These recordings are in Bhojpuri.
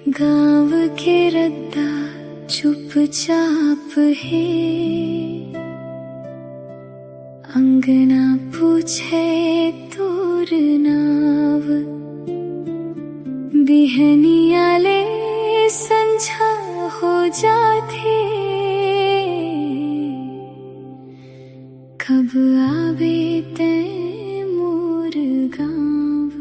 गाँव के रद्दा चुपचाप है, अंगना पूछे तोर नाव। बिहनियाले संझा हो जाथे, कब आवे ते मोर गाँव।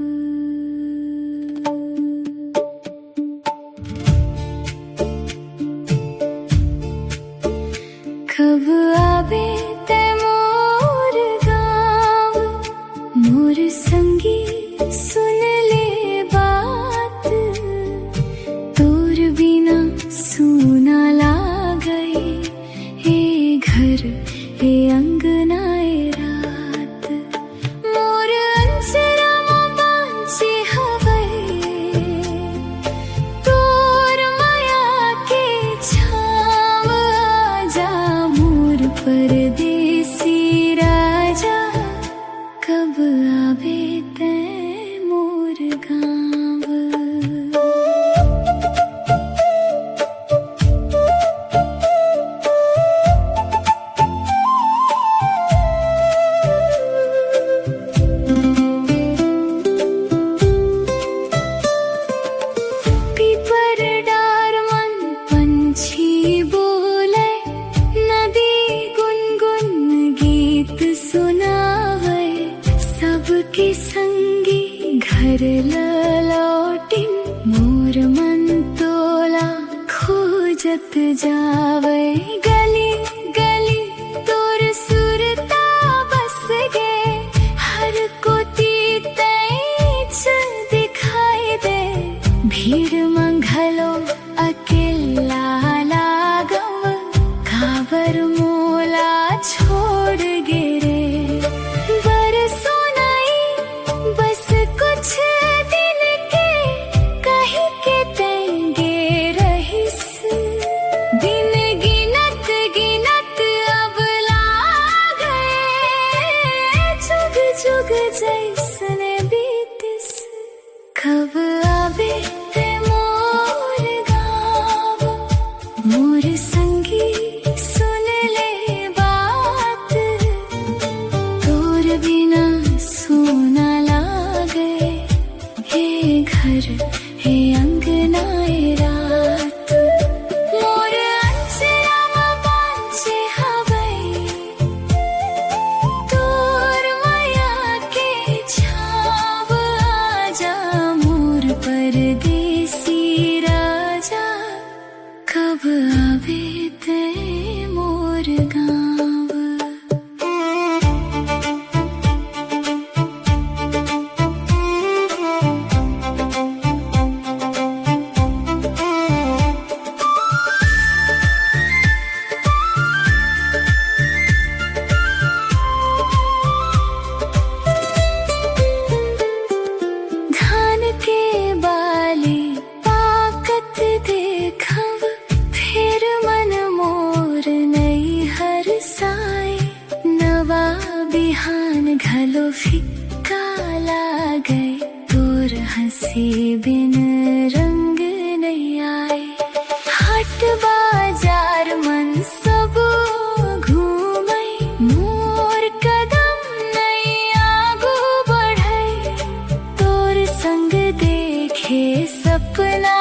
कब आवे ते मोर गाँव, मोर संगी सुन ले बात। तोर बिना सूना लागे ए घर ए अंगना ए रात। मोर अंचरा में बांचे हवै, तोर माया के छाव आजा मोर परदेसी राजा। कब आवे ते मोर गाँव। पीपर डार मन पंछी बोले, नदी गुनगुन गीत सुनावे। सबके संगी घर लौटिन, मोर मन तोला खोजत जावे। गली गली तोर सुरता बस गे, हर कोती तैच दिखाई दे। भीड़ मंघलो अकेला लागव, काबर मोला छोड़ गिरे। बरसों नहीं बस कुछ दिन के, कहीं के तेंगे रहिस। दिन गिनत गिनत अब लागे, जुग जुग जैसने बीतिस। कब आवे ते मोर गाँव, मोर संगी सुन ले बात। तोर बिना सूना लागे हे घर हे अंगना ए रात। मोर अंचरा में बांचे हवै, तोर माया के छाव आजा मोर परदेसी राजा। कब आवे ते मोर गाँव। धान के बाली पाकत देखव, फिर मन मोर नई हर साए। नवा बिहान घलो फिक्का लागे, तोर हंसी बिन रंग नहीं आए। हाट बाजार मन सब घूमै, मोर कदम नहीं आगू बढ़ै। तोर संग देखे सपना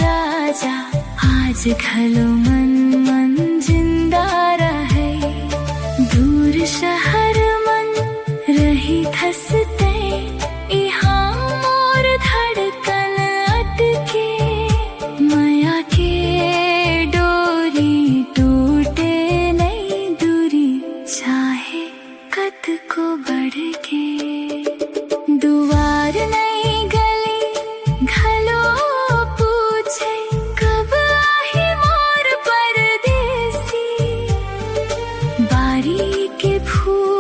राजा, आज घलो मन मन जिंदा रहे। दूर शहर मन रही धसते, इहाँ मोर धड़कन अटके। माया के डोरी टूटे नहीं, दूरी चाहे कद को बढ़ के। दुआर नहीं गली घलो पूछे, कब आही मोर परदेसी। बारी के फूल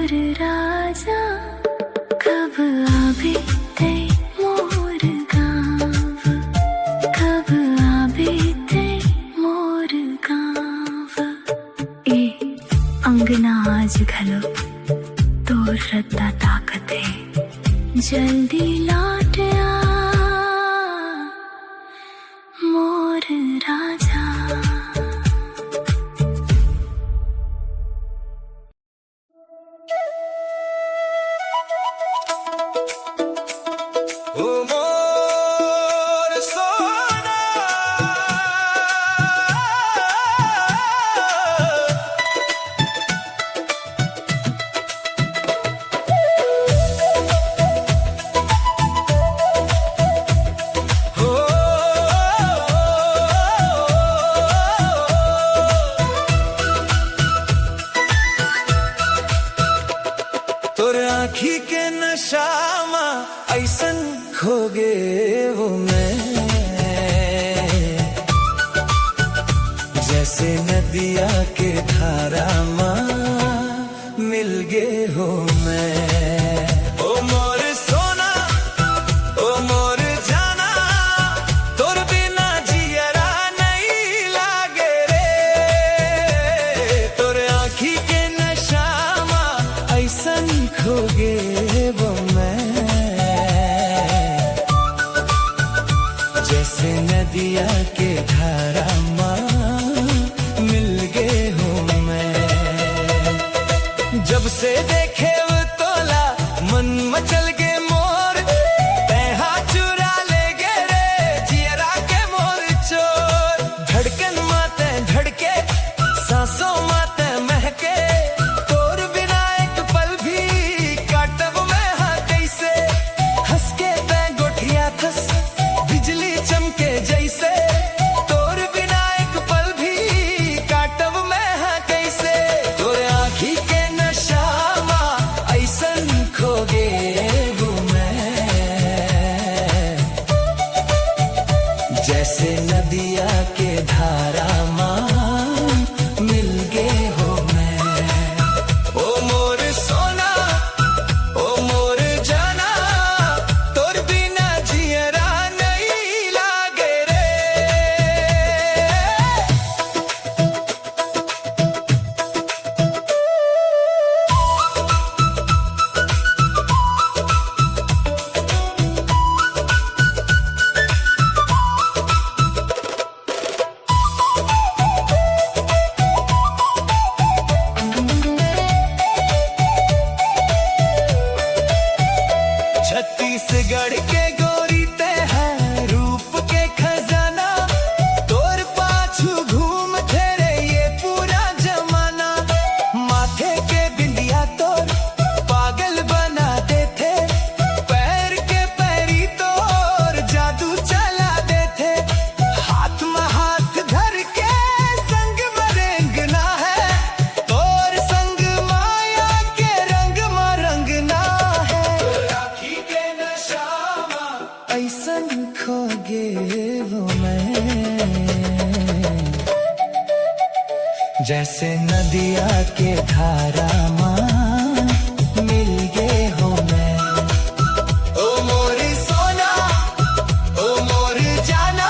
मोर राजा कब आवे ते मोर गाँव, कब आवे ते मोर गाँव। ए अंगना आज घलो तोर रत्ता ताकते, जल्दी लौट आ मोर राजा। ओ मोर सोना, हो तोर आँखी के नशा मा ऐसन खो गे वो मैं, जैसे नदिया के धारा माँ मिल गे हो मैं। ओ मोर सोना, ओ मोर जाना, तोर बिना जियरा नहीं लागे रे। तोर आँखी के नशा माँ ऐसन खो गे वो मैं, जैसे नदिया के धारा माँ मिल गए हूँ मैं। जब से देखे वो तोला मन मचल गे मोर, तैहा चुरा ले गे रे जियरा के मोर चोर। धड़कन माते धड़के, सांसों माते महके, तोर बिना एक पल भी काटब मैं हाँ कैसे। हंस के तै गोठिया थस बिजली चमके जैसे, तोर बिना एक पल भी काटब मैं हाँ कैसे। तोर आँखी के नशा मा ऐसन खो गे वो मैं, जैसे नदिया के धारा माँ मिल गे हो मैं। ओ मोर सोना, ओ मोर जाना, तोर बिना जियरा नहीं लागे रे। छत्तीसगढ़ के गोरी ते है रूप के खजाना, तोर पाछू घूम तेरे ये पूरा जमाना। माथे के बिंदिया तोर पागल बना देते, पैर के पैरी तोर जादू चला देते। हाथ में हाथ धर के संग में रेंगना है, तोर संग माया के रंग में रंगना है। राखी के नशा मा ऐसन खो गे वो मैं, जैसे नदिया के धारा माँ मिल गे हो मैं। ओ मोर सोना, ओ मोर जाना,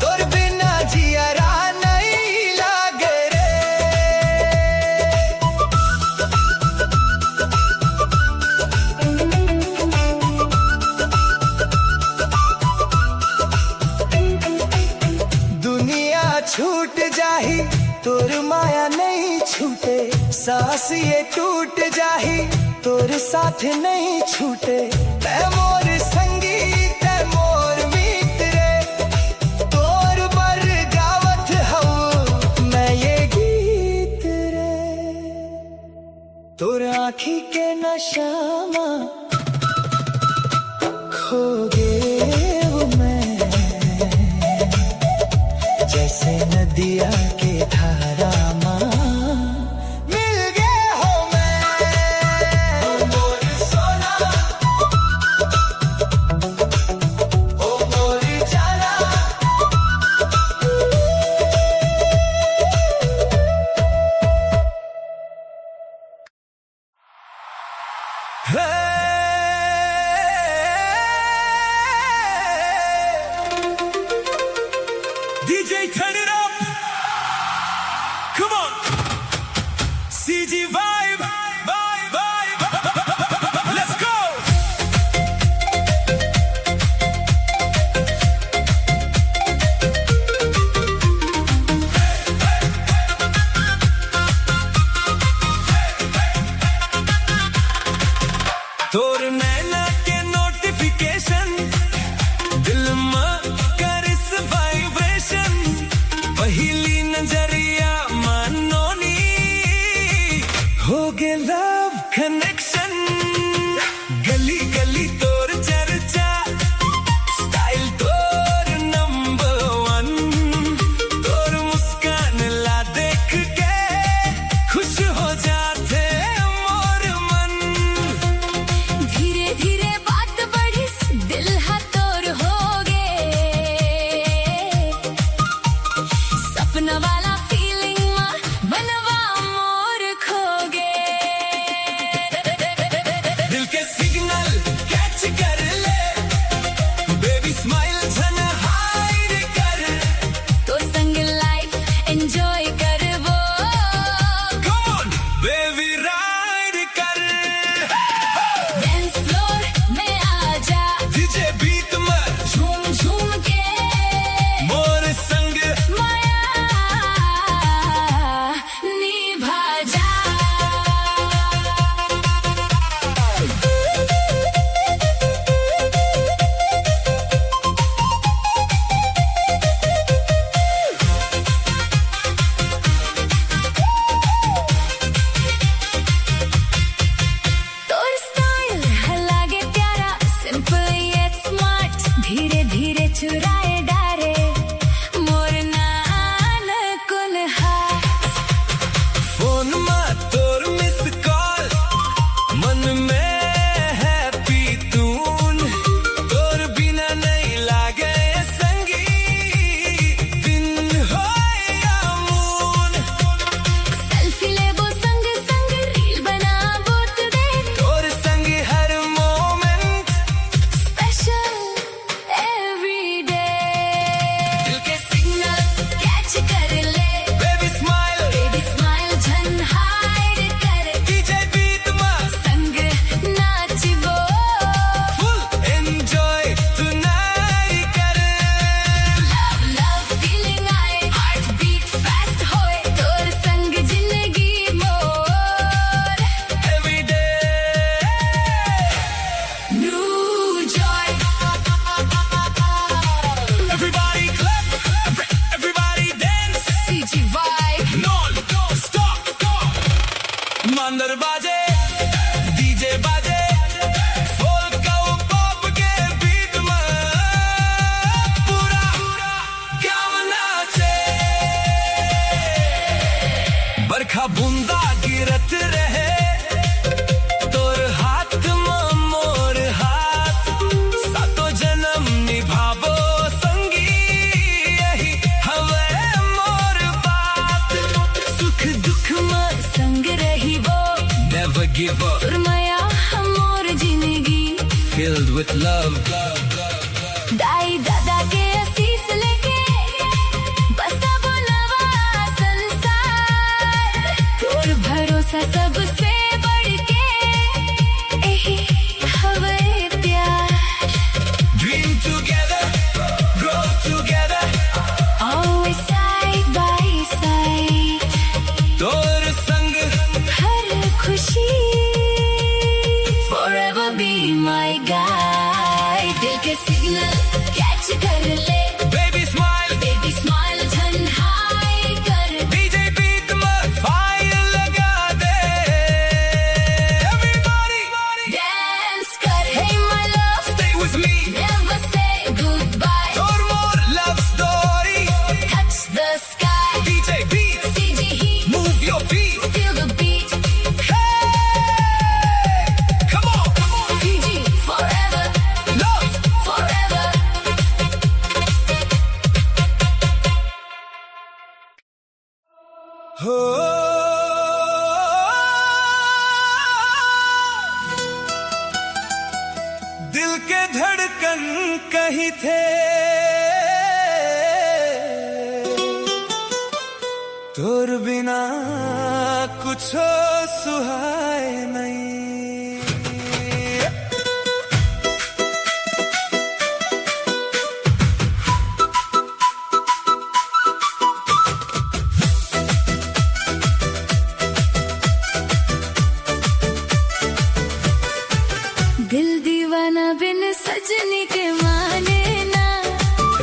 तोर बिना जियरा नहीं लागे रे। दुनिया छूट जाही तोर माया नहीं छूटे, सांस ये टूट जाही तोर साथ नहीं छूटे। तै मोर संगी तै मोर मित्र, तोर बर गावत हूँ मैं ये गीत रे। तोर आँखी के नशा मा खो गे वो मैं, जैसे नदिया के धारा माँ मिल गए हो मैं। ओ मोर सोना, ओ मोर जाना, DJ, turn it up. Come on. CG vibe. Let's go. तोर नैना के नोटिफिकेशन दिल में कर इस वाइब्रेशन पहली नजरिया मानो नी हो गए लव कनेक्शन गली गली तोर चर्चा स्टाइल तोर नंबर 1 तोर मुस्कान ला देख के खुश हो जाते मोर मन धीरे धीरे बात बढ़ी दिल हा तोर हो गए सपना वाला फीलिंग मा बनवा मोर खो गए दिल के सिग्नल कैच कर ले बेबी स्माइल झन हाइड कर तो संग लाइफ एंजॉय करबो कौन बेबी राइड कर डांस फ्लोर में आजा डीजे बीट में झूम झूम के मोर संग माया निभा जा तोर स्टाइल लागे प्यारा सिंपल येट स्मार्ट धीरे धीरे चुराए डारे मोर नान कुन हाथ फोन में तोर मिस कॉल मन में हैप्पी तून तोर बिना नहीं लागे संगी दिन हो या मून सेल्फी लेबो संग संग रील बनाबो टुडे तोर संग हर मोमेंट स्पेशल एवरी डे दिल के सिग्नल कैच कर ले बेबी स्माइल झन हाइड कर डीजे बीट में संग नाचबो फुल एंजॉय टुनाइट कर लव फीलिंग आए हार्ट बीट फास्ट होए तोर संग जिंदगी more every day new Joy everybody clap everybody dance CG vibe non stop मंदर बाजे डीजे बाजे folk का पॉप के बीट में पूरा गाँव नाचे बरखा बूंदा गिरत रहे तोर हाथ में मोर हाथ सातो जन्म निभाबो संगी यही हवे मोर बात सुख दुख में संग रहिबो never give up तोर माया हमोर जिंदगी filled with love दाई दादा के आशीष लेके बसाबो नवा संसार तोर भरोसा सबसे बढ़ के एही हवे प्यार dream together grow together always side by side तोर संग हर खुशी forever be my guide दिल के सिग्नल कैच कर ले baby smile झन हाई कर डीजे बीट में फायर लगा दे everybody dance कर hey my love stay with me never say goodbye और more love story touch the sky DJ beat CG heat move your feet feel the beat hey come on CG forever love forever कहीं थे तोर बिना कुछ सुहाए नहीं। दिल दीवाना बिन सजनी के माने ना,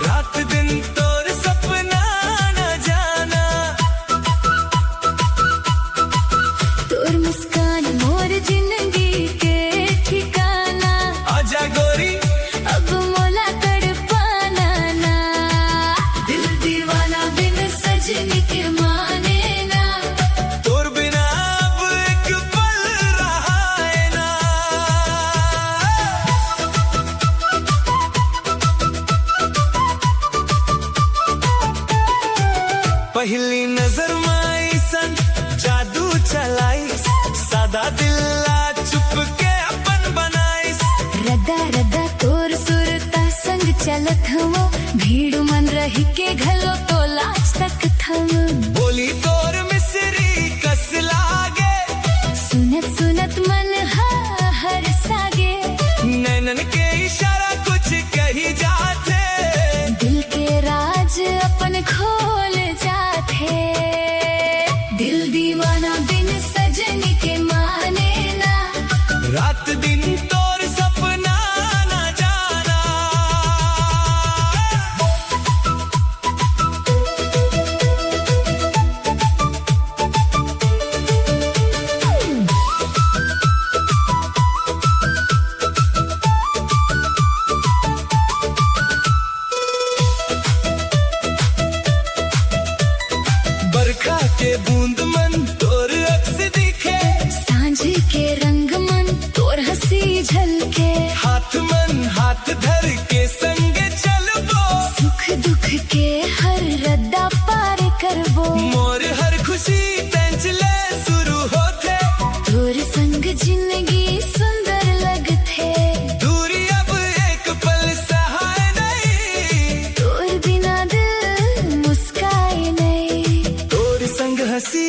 रात दिन तोर सपना न जाना, तोर मुस्कान मोर जिंदगी के ठिकाना। आजा गोरी अब मोला तड़पाना ना, दिल दीवाना बिन सजनी के माने ना। तोर बिना अब एक पल रहा है ना। पहली नजर में सन जादू चलाइस, सादा दिल चुप के अपन बनाइस। रदा रदा तोर सुरता संग चलत हवो, भीड़ मन रही के घलो तो लाज तक थम। बोली तोर मिसरी कस लागे, सुनत सुनत मन हर सागे। नैनन के इशारा कुछ कही जाते, दिल के राज अपन खोल जाते। दिल दीवाना बिन सजनी के माने ना, रात दिन तोर सपना न जाना। बरखा के बूंद मन तोर अक्स दिखे, सांझ के रंग मन तोर हंसी झलके। हाथ मन हाथ धर के संग चलबो, सुख दुख के हर रद्दा पार करबो। मोर हर खुशी तेंचले शुरू होते, तोर संग जिंदगी सुंदर लगथे। दूरी अब एक पल सहाय नहीं, तोर बिना दिल मुस्काए नहीं। तोर संग हंसी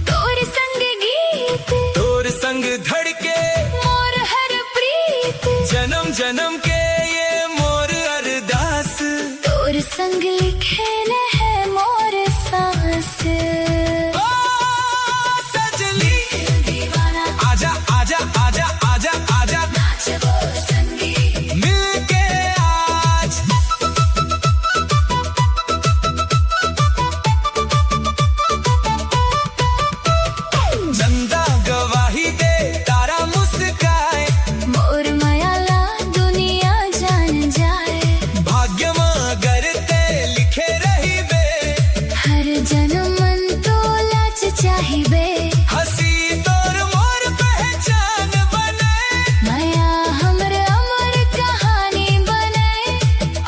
तोर संग गीत, तोर संग धड़के मोर हर प्रीत। जन्म जन्म के ये मोर अरदास। तोर संग लिखे न है मोर सांस। ओ सजनी दीवाना आजा आजा आजा आजा आजा, नाचबो संगी। मिलके आज। चंदा गवाही दे तारा मुस्काए, मोर मायाला दुनिया जान जाए। भाग्य मगर ते लिखे रही बे, हर जन्म मन तो लाच चाहिए। हंसी तोर मोर पहचान बने, माया हमर अमर कहानी बने।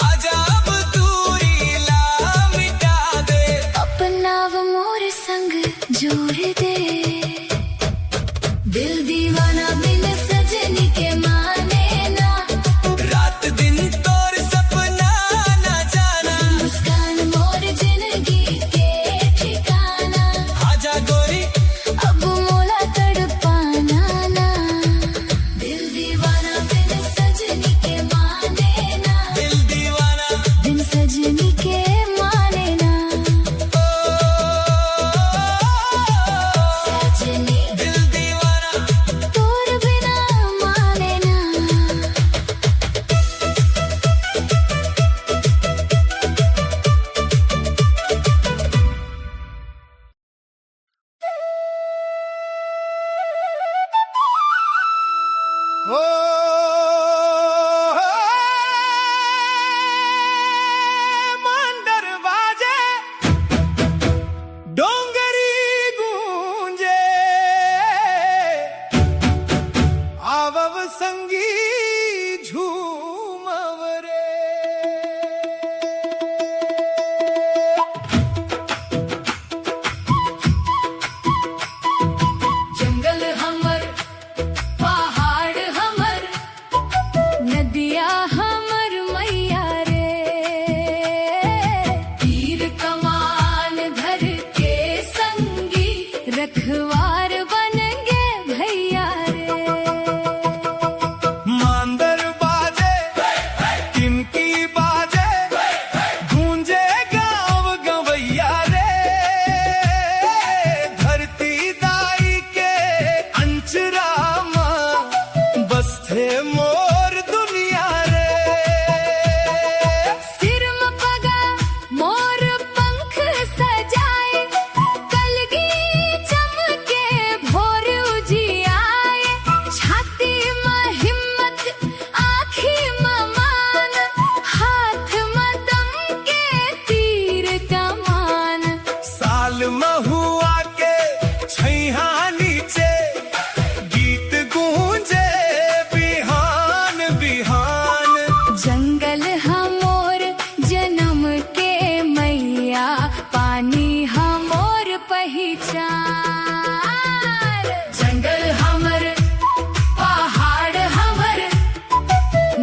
आजा अब दूरी ला मिटा दे। अपना वो मोर संग जोड़ दे। दिल दीवाना बिन सजनी के माने ना, रात दिन तोर सपना न जाना। मुस्कान मोर जिंदगी के ठिकाना। आजा गोरी अब मोला तड़पाना ना, दिल दीवाना बिन सजनी के माने ना। दिल दीवाना बिन सजनी के माने ना, ओ सजनी दिल दीवाना। तोर बिना माने ना। ओ मंडर बाजे, डोंगरी गूंजे, आवव संगी झूमवरे। जंगल हमर, पहाड़ हमर, हे मोर दुनिया रे सिर में पगा मोर पंख सजाए कलगी चमके भोर उजियाए छाती में हिम्मत आँखी में मान हाथ में दम के तीर कमान साल महुआ के छैहा नीचे गीत गूंजे बिहान बिहान जंगल हमोर जन्म के मैया पानी हमोर पहचान जंगल हमर पहाड़ हमर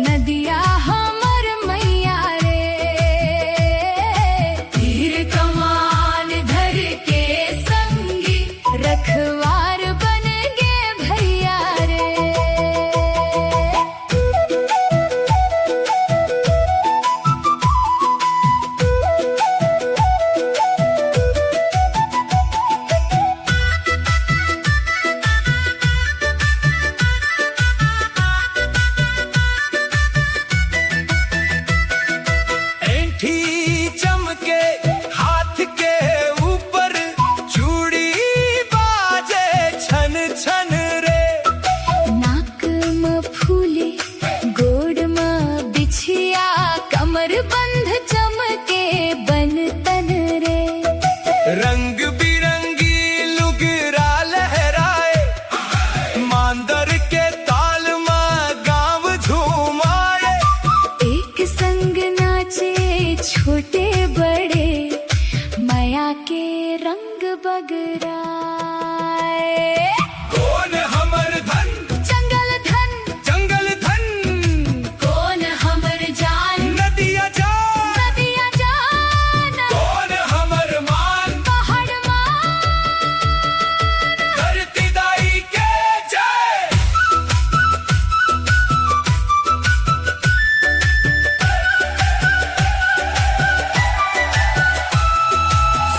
नदिया हमर मैया रे तीर कमान धर के संगी रखवार बन गे भैया रे ऐंठी चमके हाथ के ऊपर चूड़ी बाजे छन छन रे नाक में फूले गोड़ में बिछिया कमर बंध चमके बन तन रे रंग बिरंगी लुगरा लहराए मांदर के ताल में गाँव झूमाए एक संग नाचे छोटे बड़े माया के रंग बगराए कौन हमर धन जंगल धन कौन हमर जान नदिया जान नदिया जान कौन हमर मान पहाड़ मान धरती दाई के जय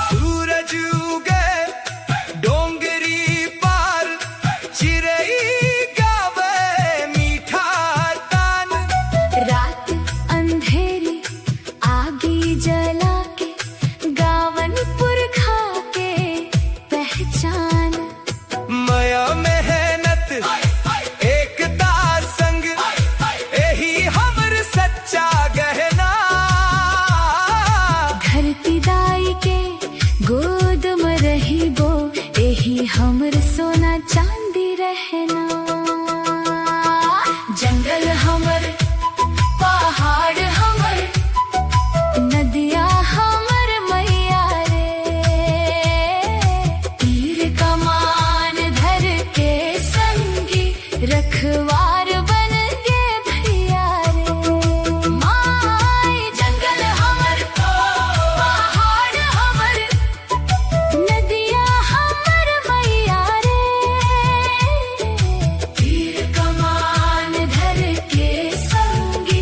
सूरज उगे डोंगरी पार चिरई गावे मीठा तान रात अंधेरी आगी जला के गावन पुरखा के पहचान माया मेहनत एकता संग यही हमर सच्चा गहना धरती दाई के गोद में रही बो यही हमर सोना चांदी रहना जंगल हमर पहाड़ हमर नदिया हमर मैया रे तीर कमान धर के संगी रखवार बन गे भैया रे माय जंगल हमर पहाड़ हमर नदिया हमर मैया रे तीर कमान धर के संगी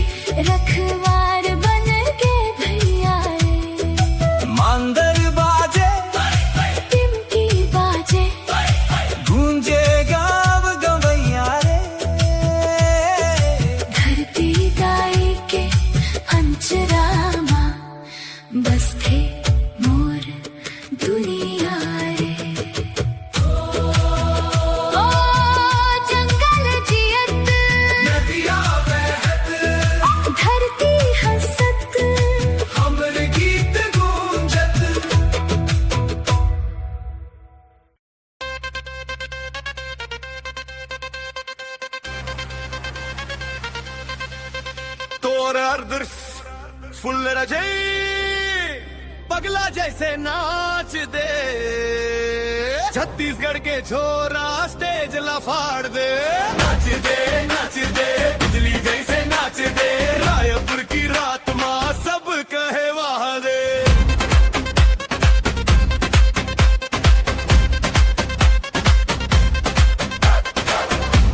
रखवार बन गे भैया रे मांदर बाजे टिमकी बाजे गूंजे गाँव गवैया रे धरती दाई के अंचरामा बस थे मोर दुनिया रे ओ जंगल जियत नदिया बहत धरती हंसत हमर गीत गूंजत तोर अर्दर्स फुल रजे पगला जैसे नाच दे छत्तीसगढ़ के छोरा स्टेज लफाड़ दे नाच दे बिजली जैसे नाच दे रायपुर की रात माँ सब कहे वाह दे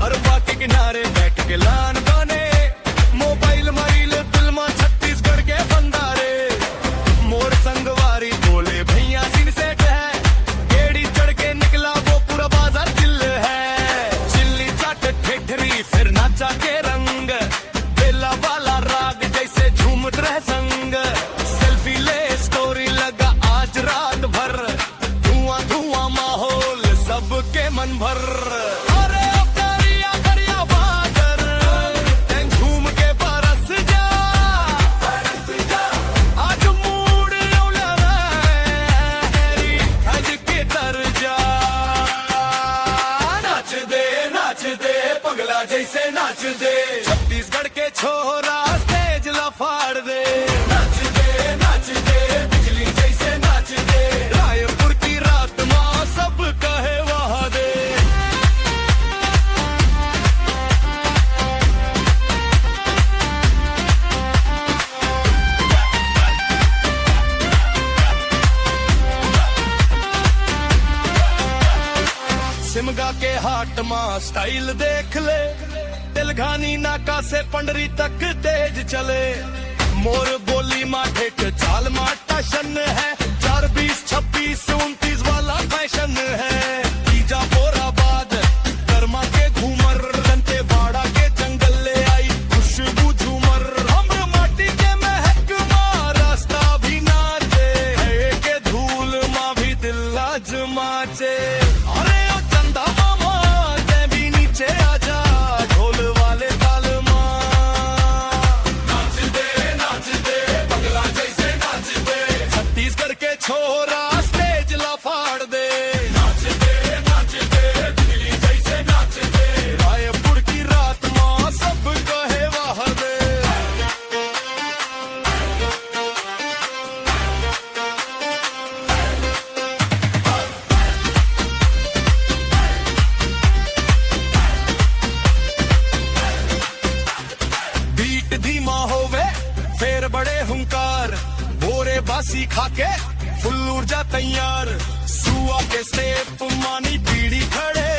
अरबा के किनारे बैठ के लान गाने मोबाइल मारिल दिल में छत्तीसगढ़ के बंदारे मोर संगवारी बोले भैया सिर सेट है गेड़ी चढ़ के निकला वो पूरा बाजार चिल्ल है चिल्ली चाट ठेठरी फिर नाचा के पगला जैसे नाच दे। छत्तीसगढ़ के छोरा स्टेज लफाड़ दे। नाच दे बिजली जैसे नाच दे। रायपुर की रात माँ सब कहे वहा दे। सिमगा के हाट माँ स्टाइल देख ले। तेलघानी नाका से पंडरी तक तेज चले। मोर बोली माँ ठेक चाल माँ टशन है। 4 20 26 29 वाला फैशन है। तीजा बोराबाद कर्मा के घूमर। दंते बाड़ा के जंगल ले आई खुशबू झूमर। अम्र माटी के महक माँ रास्ता भी नाचे। है के धूल माँ भी दिल आजमाचे। अरे ओ चंदा मामा ते भी नीचे आजा। ढोल वाले ताल माँ नाच दे पगला जैसे नाच दे। छत्तीसगढ़ के छोरा स्टेज लफाड़ दे। नाच दे बिजली जैसे नाच दे। रायपुर की रात माँ सब कहे वाह दे। बीट धीमा होवे फेर बड़े हुंकार। बोरे बासी खाके फुल ऊर्जा तैयार। सुआ के स्टेप मानी पीढ़ी खड़े।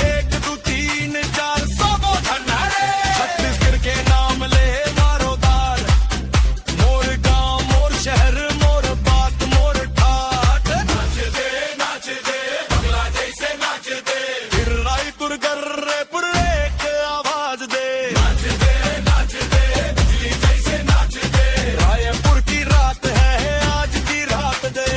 1 2 3 4 सबो धन्नारे। छत्तीसगढ़ के नाम ले मारोदार। मोर गांव मोर शहर मोर बात मोर ठाट। नाच दे पगला जैसे नाच दे। फिर रायपुर गर्रेपुर एक आवाज दे। नाच दे बिजली जैसे नाच दे। रायपुर की रात है आज की रात दे।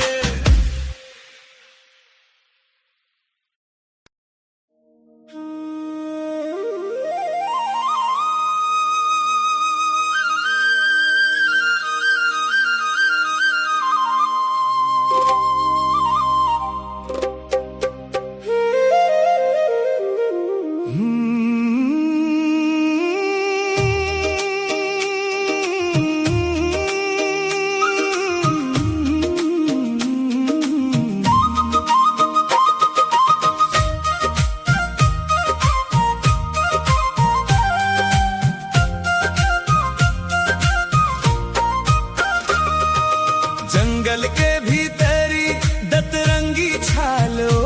जंगल के भीतरी दतरंगी छालो।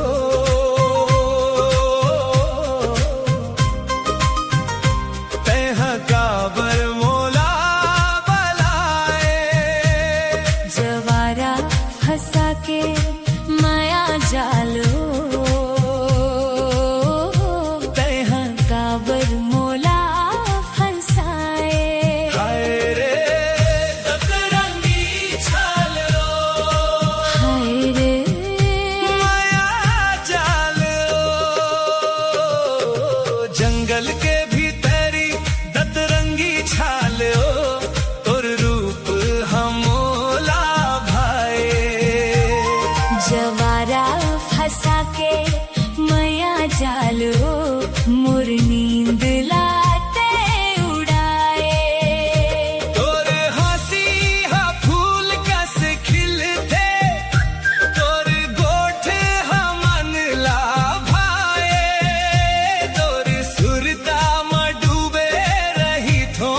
तह काबर मोला बलाए। जवारा फंसा के माया जालो। तह काबर मोला फंसाए। हाय रे दतरंगी छालो। हाय रे माया जालो। जंगल के भीतरी दतरंगी छालो। तोर रूप हमोला भाए। जवारा फंसा के माया जालो। मोर नींद लाते उड़ाए। तोर हंसी हा फूल कस खिलते। तोर गोठ हा मन ला भाए। तोर सुरता में डूबे रही थो।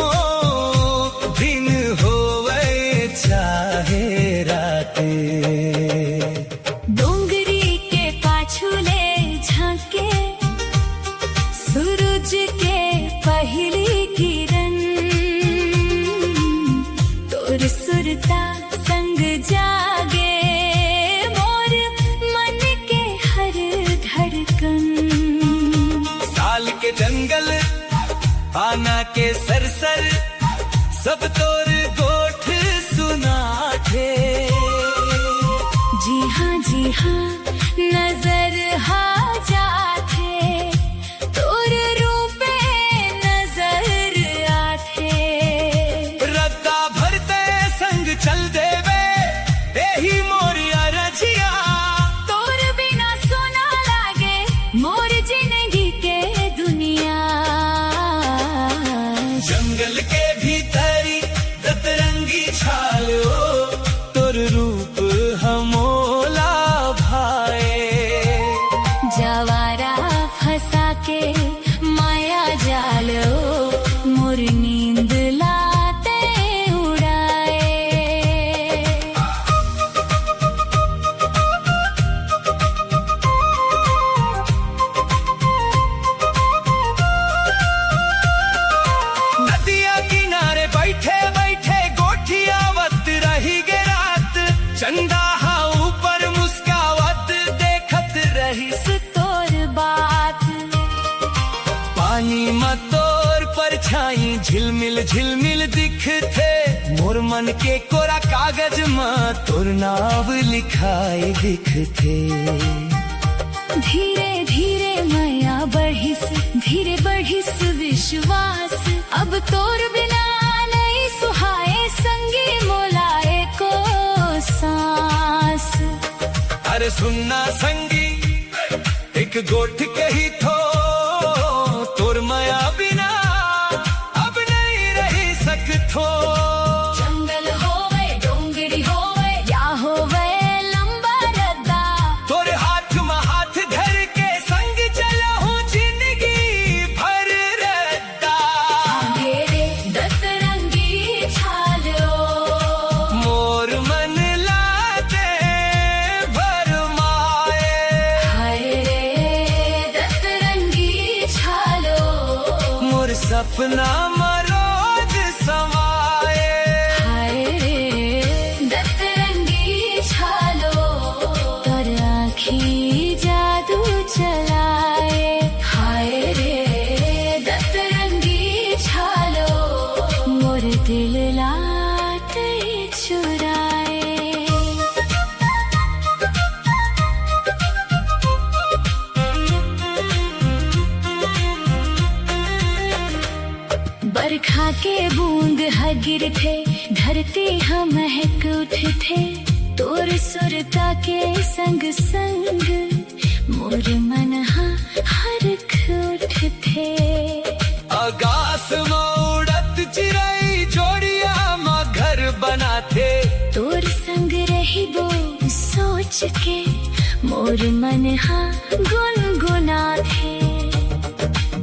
दिन होवे चाहे राते। डोंगरी के पाछुले झांके। सूरज के पहली किरण। तोर सुरता संग जागे। मोर मन के हर धड़कन। साल के जंगल आना के सरसर। सब तोर गोठ सुना थे। जी हाँ नजर हा जाथे। तोर रूपे नजर आथे। रद्दा भरते संग चल देवे। एही मोर अरजिया। तोर बिना सोना लागे मोर जिंदगी के दुनिया। जंगल के भीतरी दतरंगी छालो तोर रूप हमोला भाए जवारा फंसा के माया जालो मोर नींद लाते उड़ाए नदिया किनारे बैठे बैठे गोठियावत रही गे रात चंदा हा ऊपर मुस्कावत देखत रही तोर बात पानी मतोर परछाई झिलमिल झिलमिल दिखथे मोर मन के कोरा कागज में तोर नाव लिखाई दिखथे धीरे धीरे माया बढ़िस धीरे बढ़िस विश्वास अब तोर बिना नहीं सुहाए संगी मोलाए को सांस अरे सुनना संगी एक गोठ के ही थो तोर माया बिना अब नहीं रही सकथो जंगल होवे डोंगरी होवे या होवे लंबा रद्दा तोर हाथ में हाथ धर के संग चला हूँ जिंदगी भर रद्दा घेरे दतरंगी छालो मोर मन लाते भरमाए हाय रे दतरंगी छालो मोर सपना मरोज समाए हाय रे दतरंगी छालो तोर आँखी जादू चलाए हाय रे दतरंगी छालो मोर दिल लाते चुराए बरखा के बूंद गिर थे धरती हम महक उठे तोर सुरता के संग संग मोर मन हरख उठे आकाश में उड़त चिड़ै जोड़िया में घर बनाथे तोर संग रही वो सोच के मोर मन गुनगुना थे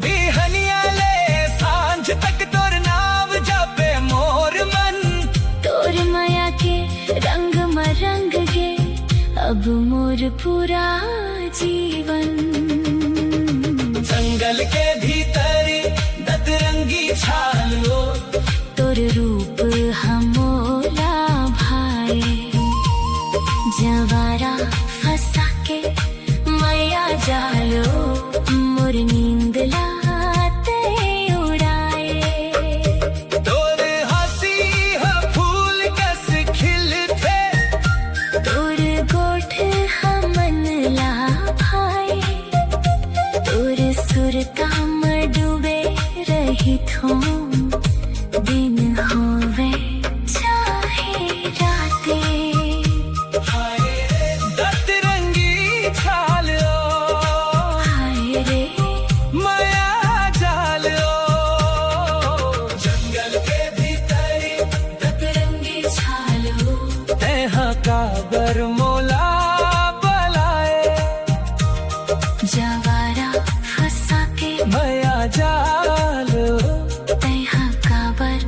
बिहनिया ले सांझ तक तोर नाम जपे मोर मन तोर माया के रंग में रंग गे अब मोर पूरा जीवन जंगल के भीतरी दतरंगी छालो तोर रूप हमोला भाए जवारा फंसा के माया जालो मोर नींद लाते उड़ाए तोर हंसी है फूल कस खिलथे तोर गोठ हमन ला भाए तोर सुरता में डूबे रही थो दिन होवे चाहे राते दतरंगी छालो हाय रे माया जालो जंगल के भीतरी दतरंगी छालो तेहा काबर मोला बलाए जवारा फंसा के माया जालो तैहा काबर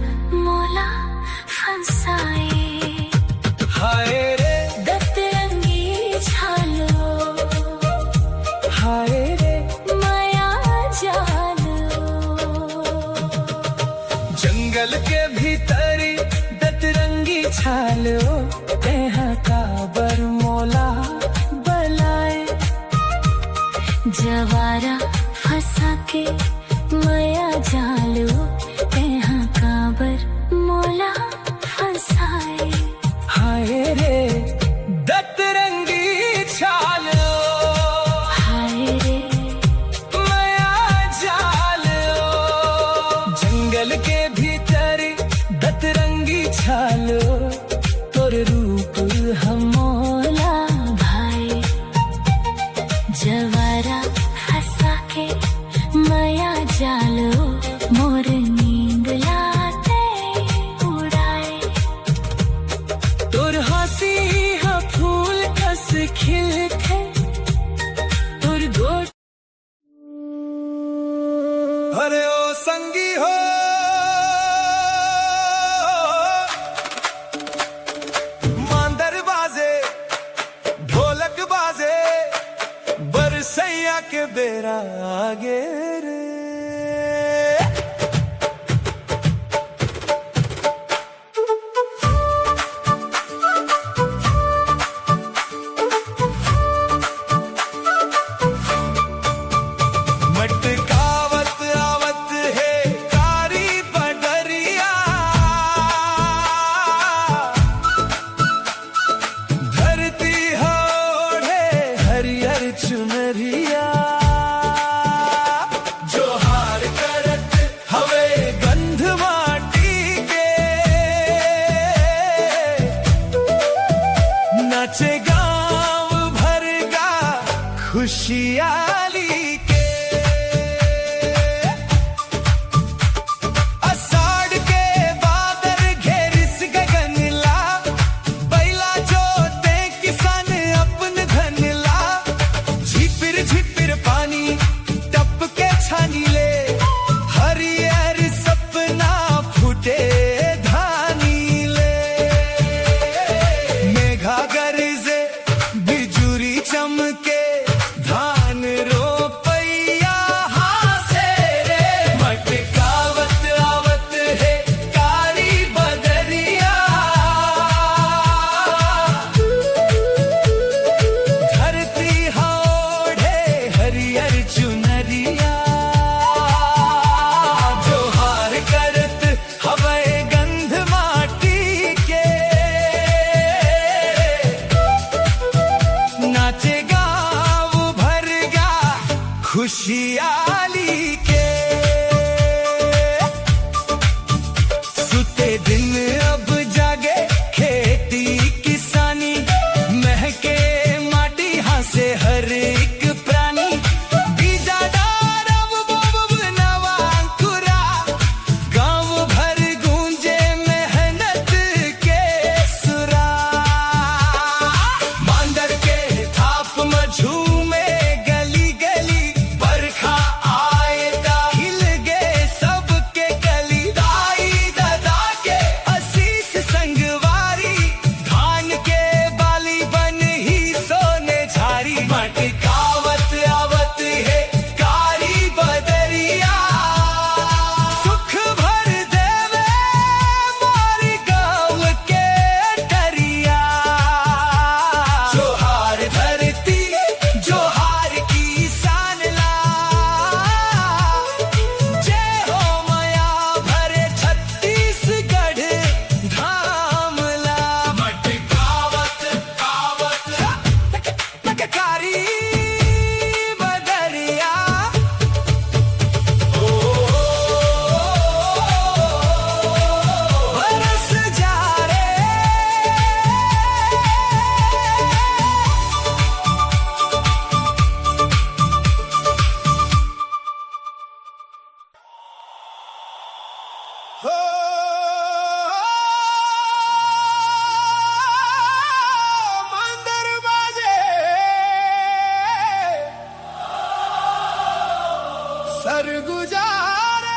मोला फंसाए हाय रे दतरंगी छालो हाय रे माया जालो जंगल के भीतरी दतरंगी छालो तेहा काबर मोला बलाए जवारा फंसा के माया जालो तैहा काबर मोला फंसाए हाय रे दतरंगी छालो हाय रे माया जालो जंगल के भीतरी दतरंगी छालो तोर रूप हमोला भाई जवारा फंसा के माया जालो मोर नींद ला अरे ओ संगी हो मांदर बाजे ढोलक बाजे बरसैया के बेरा आगे रे चुनरिया जो हार करत हवे गंध माटी के नाचे गांव भर का खुशियाली के अषाढ़ के बादल घेरिस गगन ला बैला जो ते किसान अपन धन ला झिपिर पानी टप के छानी ले हरियर सपना फूटे धानी ले मेघा गरजे बिजुरी चमके धान रोपैया हासे रे मटकावत आवत है कारी बदरिया धरती हरियर चुनरिया जो हार करत हवे गंध माटी के नाचे गाँव भर गा खुशियाली के सुते दिन अब जागे खेती किसानी महके माटी हासे हर एक प्राणी सरगुजारे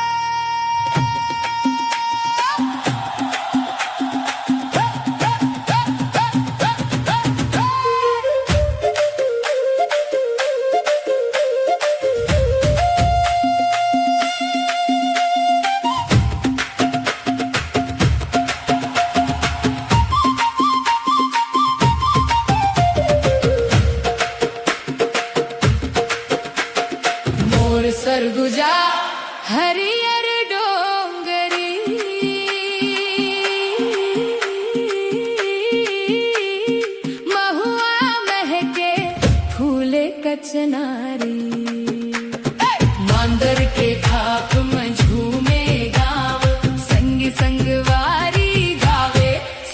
सरगुजा हरियर डोंगरी महुआ महके फूले कचनारी मांदर के खाप में झूमे गाँव संग संगवारी गावे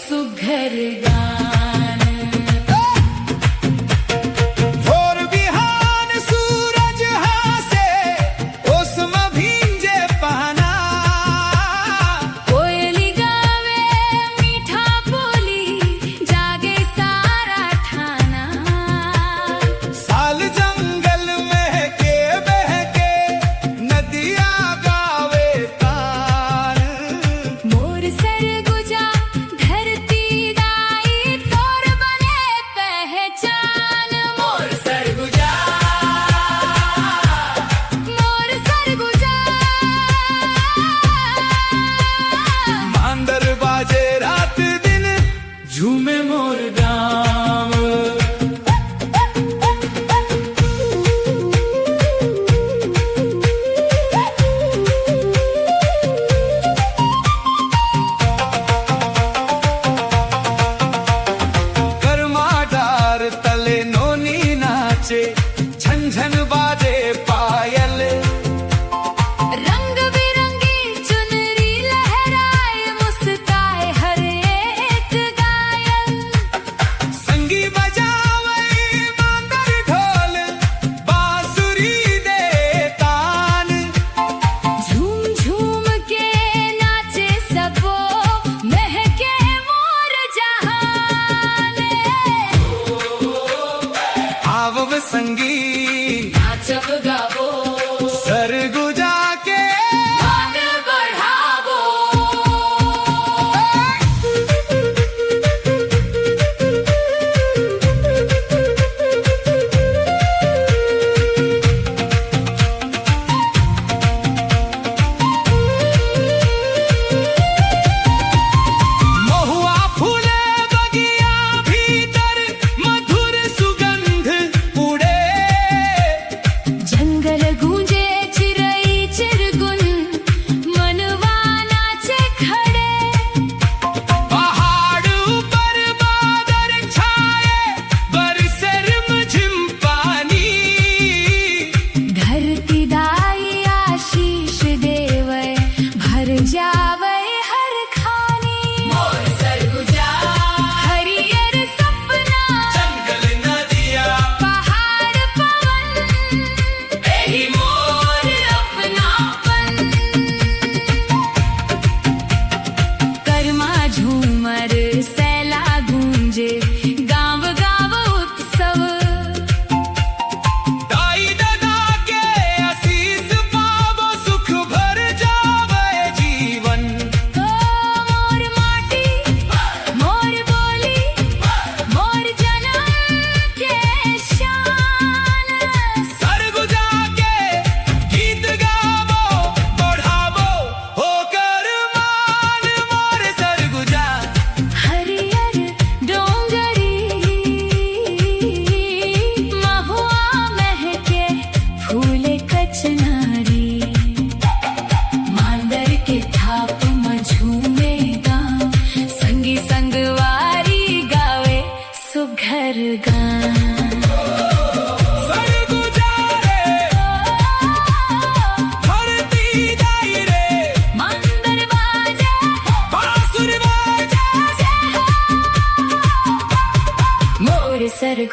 सुघर गान भोर बिहान सूरज हासे ओसम भींजे पहाड़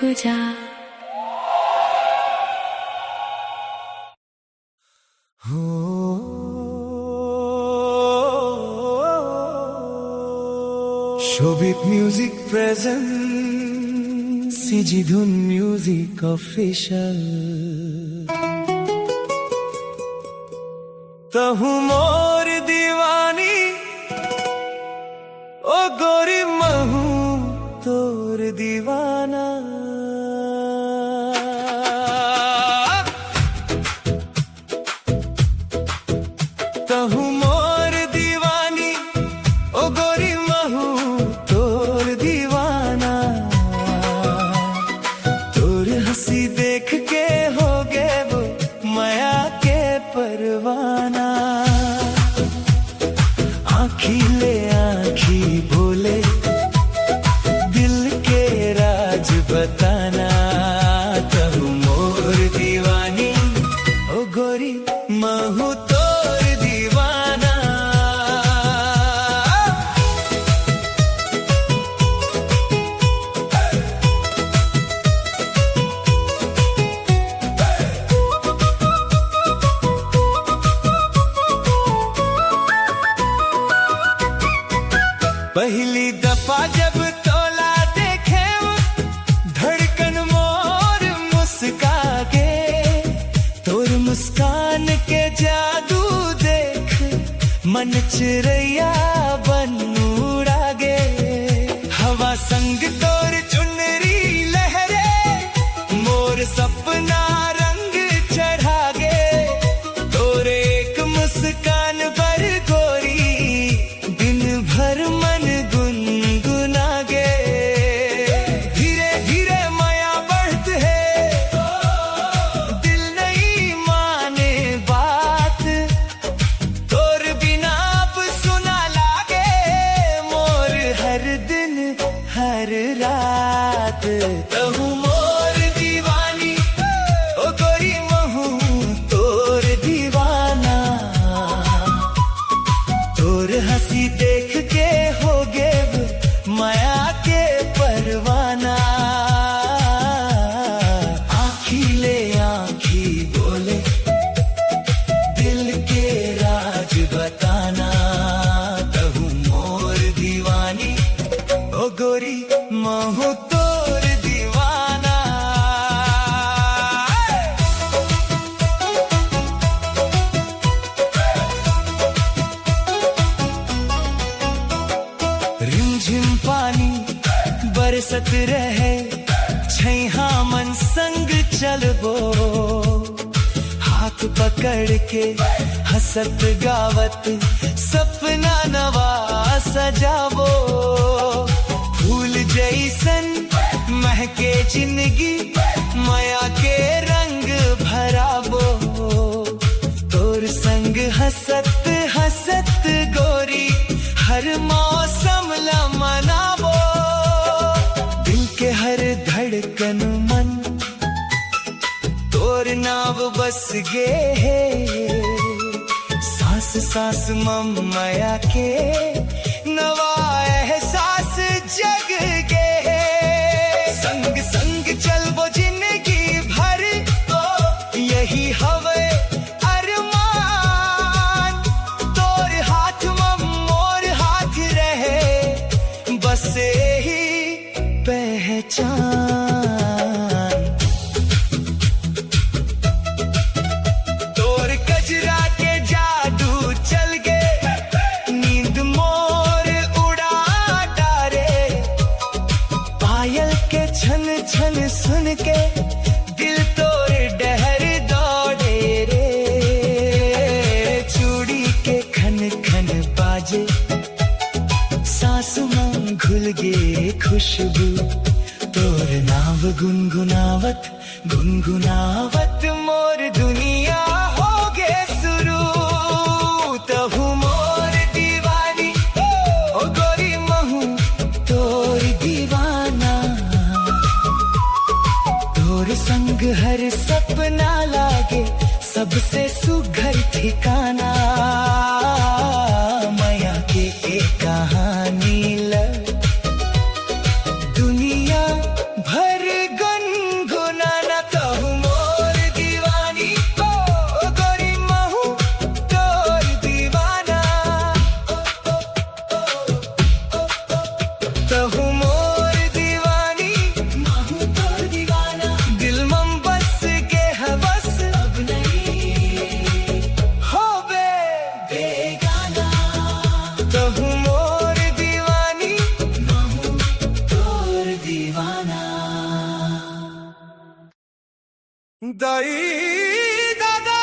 को जा। शोभित म्यूजिक प्रेजेंट सीजी धुन म्यूजिक ऑफिशियल। तहु मोर दीवानी ओ गोरी महू तोर दीवाना। तहु मोर दीवानी ओ गोरी महू तोर दीवाना। तोर हंसी देख के हो गए वो माया के परवाना। आँखी ले आँखी बोले दिल के राज बताना। तहु मोर दीवानी ओ गोरी महू तोर दीवाना। पहली दफा जब तोला देखे धड़कन मोर मुस्का के। तोर मुस्कान के जादू देख मन चिड़ैया बन उड़ा गे। हवा संग तोर चुनरी लहरे मोर सपना रंग चढ़ा गे। तोर एक मुस्कान पर गोरी दिन भर मन गुनगुना गे। धीरे धीरे माया बढ़त है दिल नहीं माने बात। तोर बिना अब सुना लागे मोर हर दिन हर रात। तहु मोर दीवानी ओ गोरी महू तोर दीवाना। तोर हंसी देख के हो गे माया के परवाना। आँखी ले आँखी बोले दिल के राज बताना। तहु मोर दीवानी ओ गोरी महू तोर दीवाना। रिमझिम पानी बरसत रहे छैहा मन संग चलबो। हाथ पकड़ के हंसत गावत सपना नवा सजाबो। फूल जैसन महके जिंदगी माया के रंग भराबो। तोर संग हंसत हंसत गोरी हर मौसम ला मनाबो। दिल के हर धड़कन मन तोर नाव बस गे है। सांस सांस माया के नवा एहसास जग गे है। संग संग चलबो जिंदगी भर तो यही हवे अरमान। तोर हाथ में मोर हाथ रहे बस ही पहचान। तोर कजरा के जादू चल गे नींद मोर उड़ा डारे। पायल के छन छन सुन के दिल तोर डहर दौड़े रे। चूड़ी के खन खन बाजे सांस में घुल गे खुशबू। तोर नाव गुनगुनावत गुनगुनावत मोर दुनिया हो गे शुरू। तहु मोर दीवानी ओ गोरी महू तोर दीवाना। तोर संग हर सपना लागे सबसे सुघर ठिकाना। माया के एक कहानी ल दुनिया भर गन दाई दादा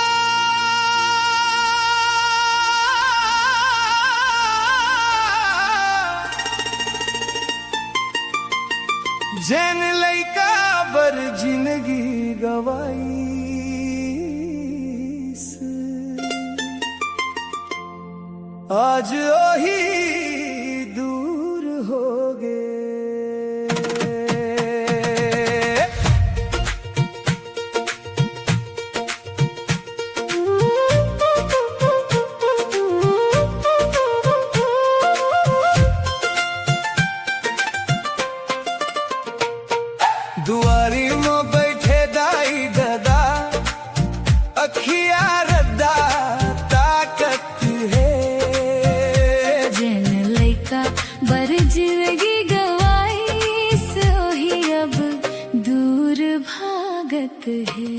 जैन लइका बर जिंदगी गवाई आज ओही दूर हो गए। दुआरी में बैठे दाई दादा अखिया रद्दा ताकत है जन लइका बर जिंदगी गवाई सोही अब दूर भागत है।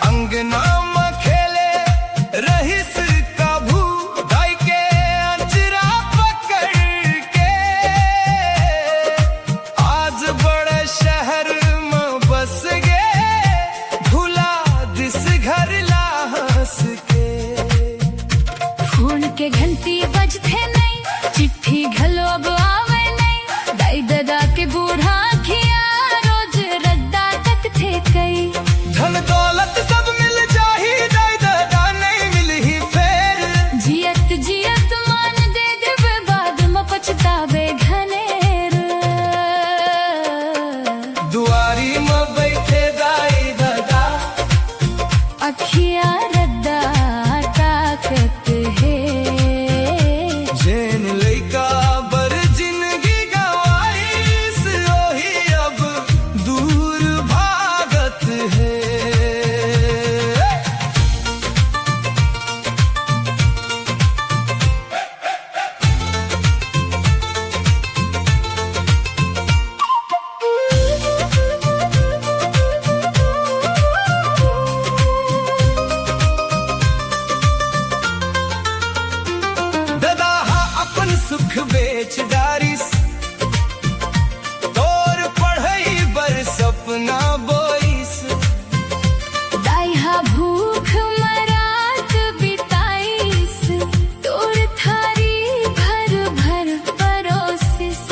अंगना में खेले रहिस काबू दाई के अंजरा पकड़ के आज बड़े शहर में बस गए भूला दिस घर लाहस के। फोन के घंटी बजते नहीं चिट्ठी घलो अब आवे नहीं दाई दादा के बूढ़ा खिया रोज रद्दा तक थे कई। धन दौलत सब मिल जाही दाई दादा नहीं मिलही फेर जियत जियत मान दे देवे बाद में पछतावे घनेर। दुआरी में बैठे दाई दादा अखिया रद्दा ताकत है जैन लइका बर जिंदगी गवाई ओही अब दूर भागत है। दादा अपन सुख बेच डारिस तोर पढ़ई बर सपना बोइस। दाई हा भूख मरात बिताईस तोर थारी भर भर परोसिस।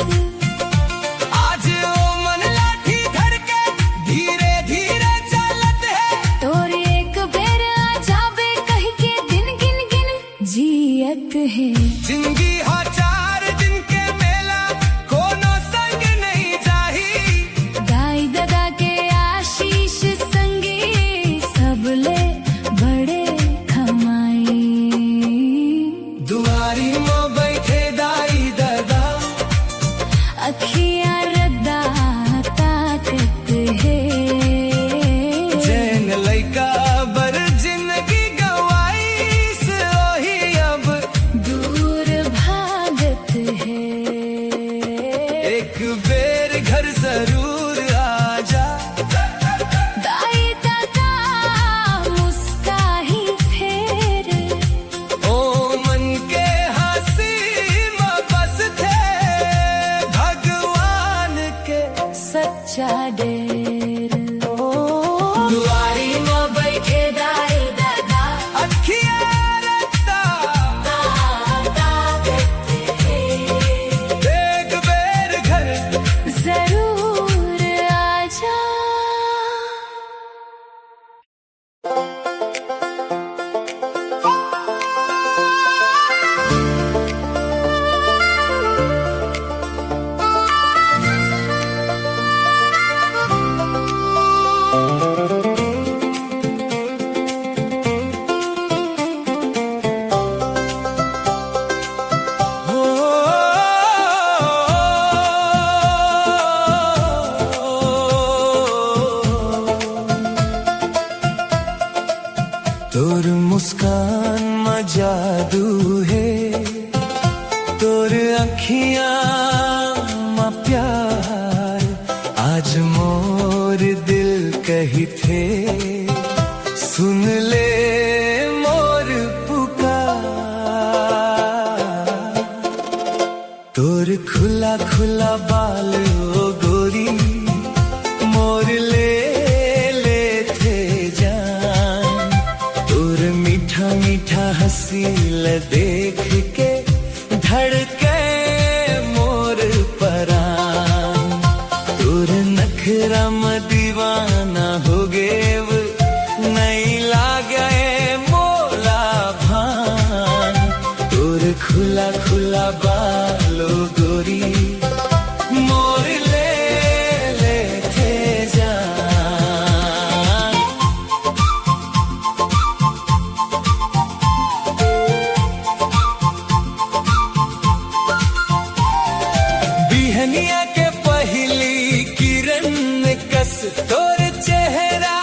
आज ओ मन लाठी धर के धीरे धीरे चलत है तोर एक बेर आ जावे कह के दिन गिन गिन जियत है। जिंदगी हा 4 दिन के मेला कोनो संग नहीं जाही दाई दादा के आशीष संगी सबले बड़े कमाई। दुआरी में बैठे दाई दादा अखियां रद्दा ताकत है जैन लइका बर जिंदगी गवाई ओही अब दूर भागत है। एक बेर घर जरूर आजा दाई दादा मुस्काही फेर ओ मन के हंसी में बस थे भगवान के सच्चा डेर। दुआरी में बैठे दाई दादा अखिया रत्ता ताकत है एक बेर घर जरूर आजा। तोर मुस्कान में जादू है तोर अखियां में प्यार आज मोर दिल कही थे सुन ले मोर पुकार तोर खुला खुला खुला बाल ओ गोरी मोर ले थे जान। तोर मीठा मीठा हंसी ल देख के धड़के मोर परान। तोर नखरा म दीवाना हो गेव नहीं लागे मोला भान। तोर खुला खुला बालो गोरी मोर ले थे जान। बिहनिया के पहली किरण कस तोर चेहरा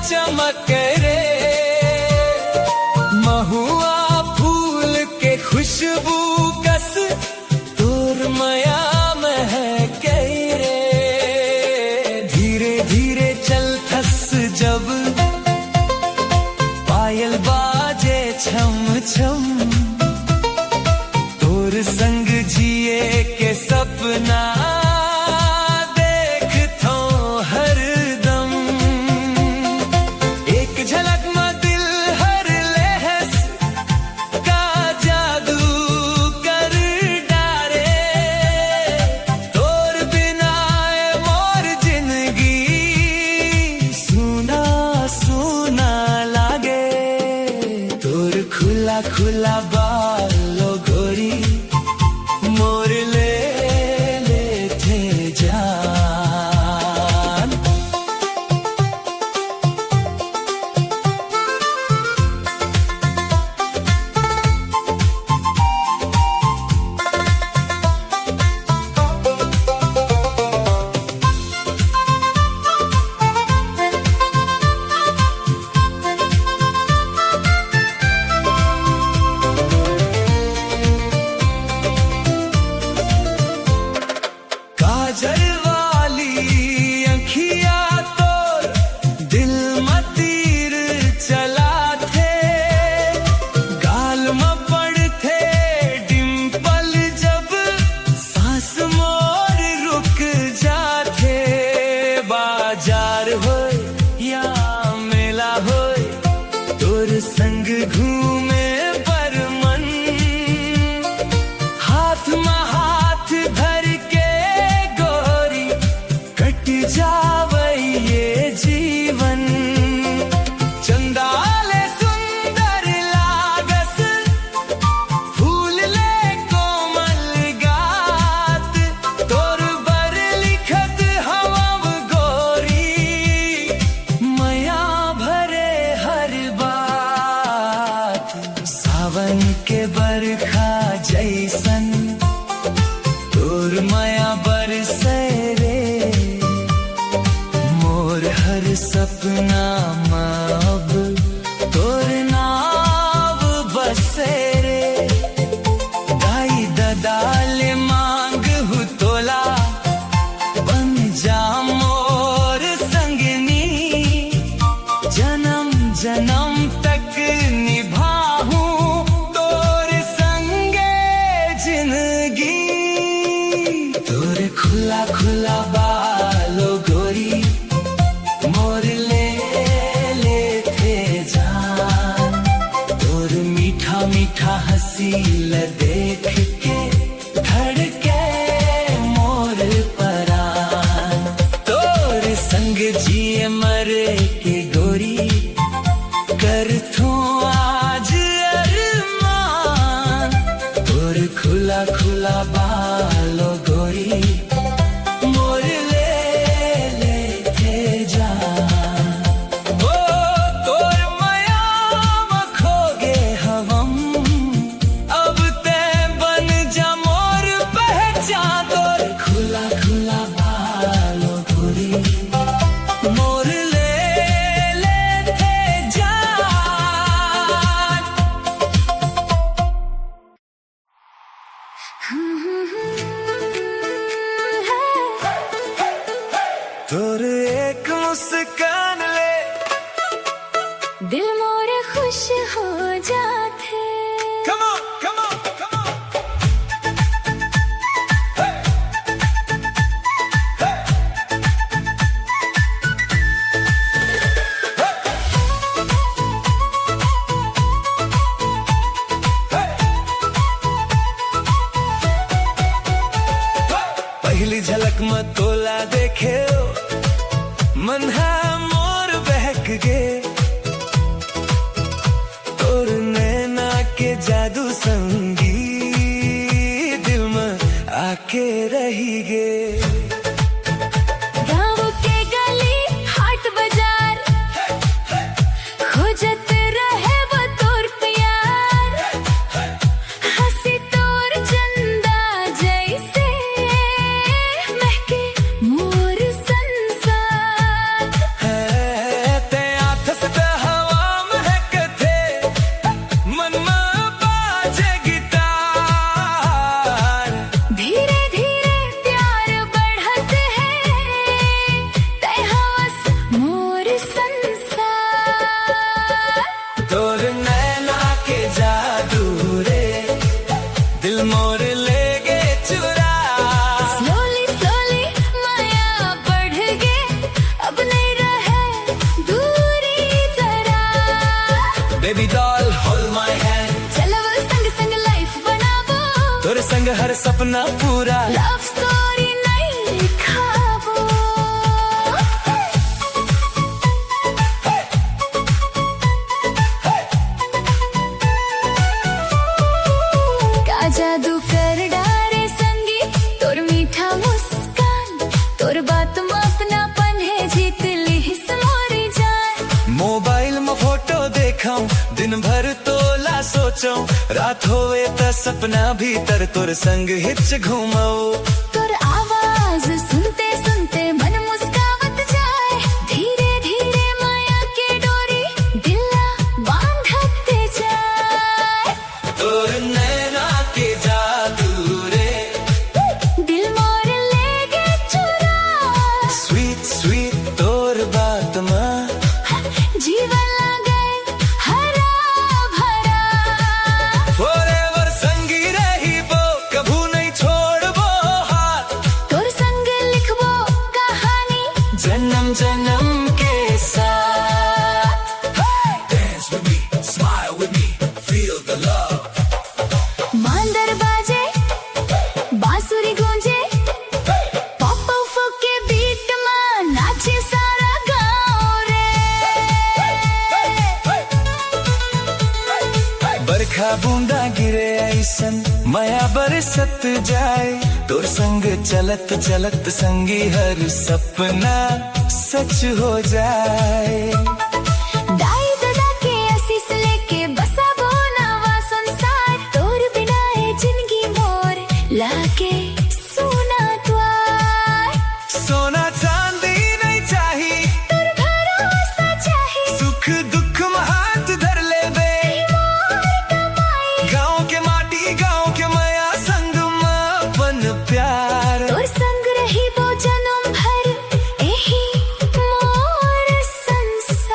चमक रे। महुआ फूल के खुशबू कस तोर मया महक रे। धीरे धीरे चल थस जब पायल बाजे छम छम। तोर संग जिए के सपना देखथो हरदम। एक झलक में दिल हर लहस का जादू कर डारे। तोर बिना मोर जिंदगी सुना सुना लागे। तोर खुला खुला बालो गोरी मोर ले थे जान। काजल वाली अखिया तोर दिल में तीर चला थे। गाल में पड़थे डिम्पल जब सांस मोर रुक जाथे। बाजार होय या मेला होय तोर संग घूमे पर मन। हाथ में हाथ धर के गोरी कट जावे ये जीवन। चंदाले सुंदर लागस फूल ले कोमल गात। तोर बर लिखत हवब गोरी मया भरे हर बात। सावन के बरखा जैसन तोर माया बरसे रे। मोर हर सपना अब तोर नाव बसे रे। दाई ददाल मांग हु तोला बन जा मोर संगनी। जन्म जन्म तक निभाऊं तोर संगे जिंदगी। तोर खुला खुला बालो गोरी मोर ले थे जान। तोर मीठा मीठा हंसी ल देख के धड़के मोर परान। तोर संग जिए मरे के गोरी करथो आज अरमान। तोर खुला खुला बालो गोरी मोर ले थे जान। ओ तोर मया में खोगे हवम अब ते बन जा मोर पहचान। तोर खुला खुला बालो गोरी मोर ले थे जान। तोर एक मुस्कान ले दिल मोरे खुश हो जाते। Come on, come on, come on. Hey. मन है मोर बहक गे तोर नैना के जादू संगी दिल में आके रही गे गाँव के गली हाट बाजार खोजत रहे वो तोर प्यार हंसी तोर चंदा जैसे महके मोर संसार है ते आथस ते हवा महक थे मन में बाजे गिटार धीरे धीरे प्यार बढ़त है ते हवस मोर संसार तोर नैना के जादू रे दिल मोर ले गे चुरा स्लोली स्लोली माया बढ़ गे अब नहीं रहे दूरी जरा बेबी डॉल होल्ड माय हैंड चलो संग संग लाइफ बनावो तोर संग हर सपना पूरा लव स्टोरी नहीं लिखावो का जादू कर डारे संगी तोर मीठा मुस्कान तोर बात में अपनापन है जीत ली हिस मोरी जान मोबाइल में फोटो देखाऊं दिन भर तोला सोचूं रात होवे त सपना भीतर तोर संग हिच घूमो तोर आवाज सुनते सुनते मन मुस्कावत जाए धीरे धीरे माया के डोरी दिला बांधते जाए तोर नैना के जादू रे दिल मोर ले गे चुरा स्वीट स्वीट तोर बात में जीवन लगे हरा भरा forever संगी रही वो कभू नहीं छोड़बो हाथ तोर संग लिखबो कहानी जन्म जन्म के साथ dance with me smile with me feel the love मांदर बाजे बांसुरी गूंजे पॉप ऑफ के बीट में नाचे सारा गाँव रे बरखा बूंदा गिरे ऐसन माया बरसत जाए तोर संग चलत चलत संगी हर सपना सच हो जाए दाई दादा के आशीष लेके बसा नवा संसार तोर बिना है जिंदगी मोर लाके सोना द्वार सोना चांदी नहीं चाहिए तोर भरोसा चाहे सुख दुख में हाथ धर ले बे मोर कमाई गाँव के माटी गाँव के माया संग में अपन प्यार तोर संग रही वो जन्म भर एही मोर संसार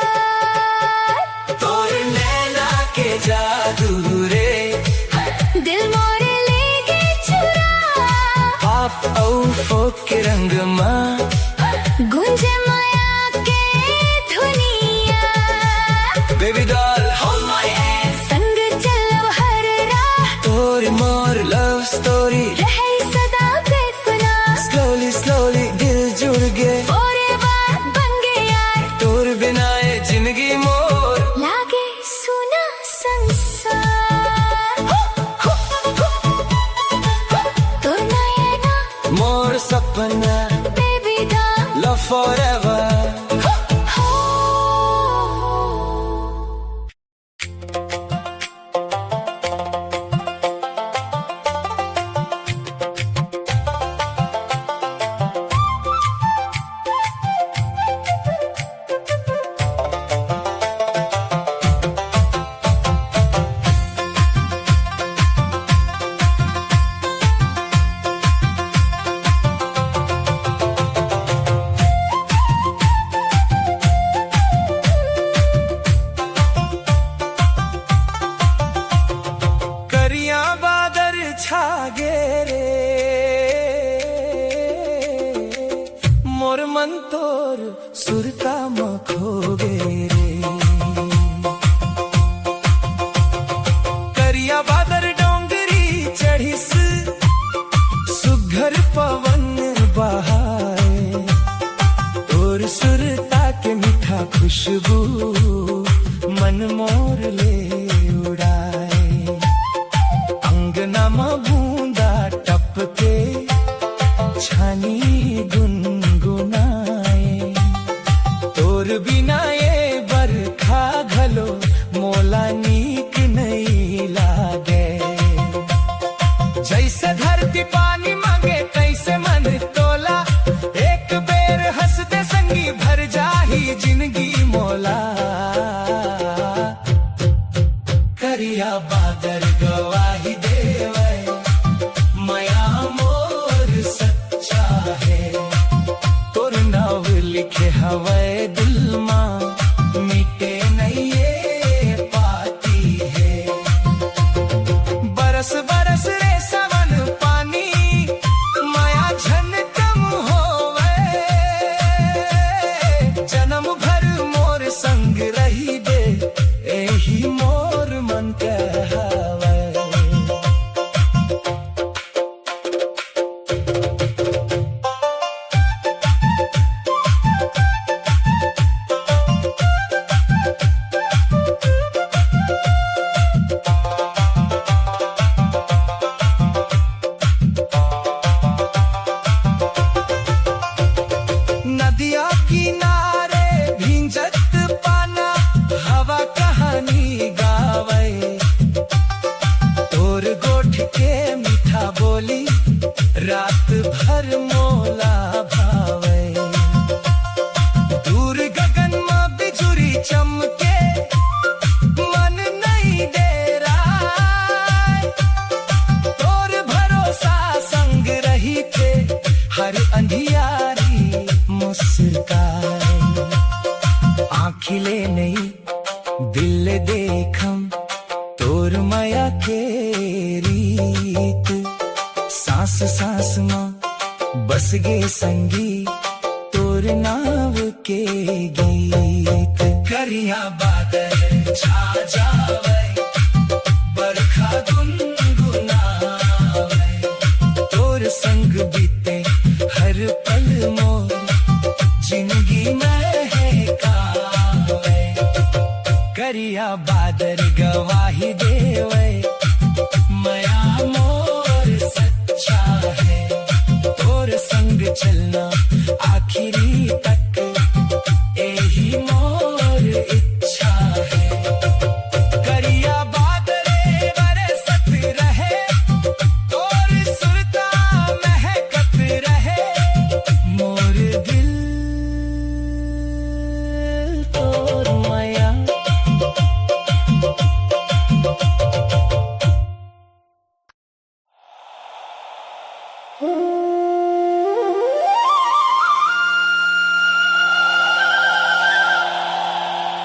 खुशबू मन मोर ले उड़ाए। अंगना में बूंदा टपके छानी गुनगुनाए। तोर बिना ये बरखा घलो मोला नीक नहीं लागे। जैसे धरती पानी मांगे तैसे मन तोला। एक बेर हंसते संगी भर जाही जिंदगी मोला। करिया बादर गवाही देवे माया मोर सच्चा है। तोर नाव लिखे हवे दिल मां मिटे नहीं ये पाती है। बरस बरस रे सवन पानी माया झन कम होवे। जन्म भर मोर संग रही दे एही मोर मन कहवे। नदिया किनारे भींजत पाना हवा कहानी गावे। तोर गोठ के मीठा बोली रात भर मोला भावे। दूर गगन में बिजुरी चमके मन नहीं दे रहा। तोर भरोसा संग रही थे हर अंधियारी मुस्काए। आँखिले नहीं दिल देखम तोर माया के रीत। सांस सांस में बस गे संगी तोर नाव के गीत। करिया बादल छा जावे बरखा गुनगुनावे। तोर संग बीते हर पल मोर जिंदगी में है कावे। करिया बादर गवाही देवे माया मोर सच्चा है। तोर संग चलना आखिरी तक यही मोर इच्छा है। करिया बादल बरसत रहे तोर सुरता महकत रहे। मोर दिल तोर माया।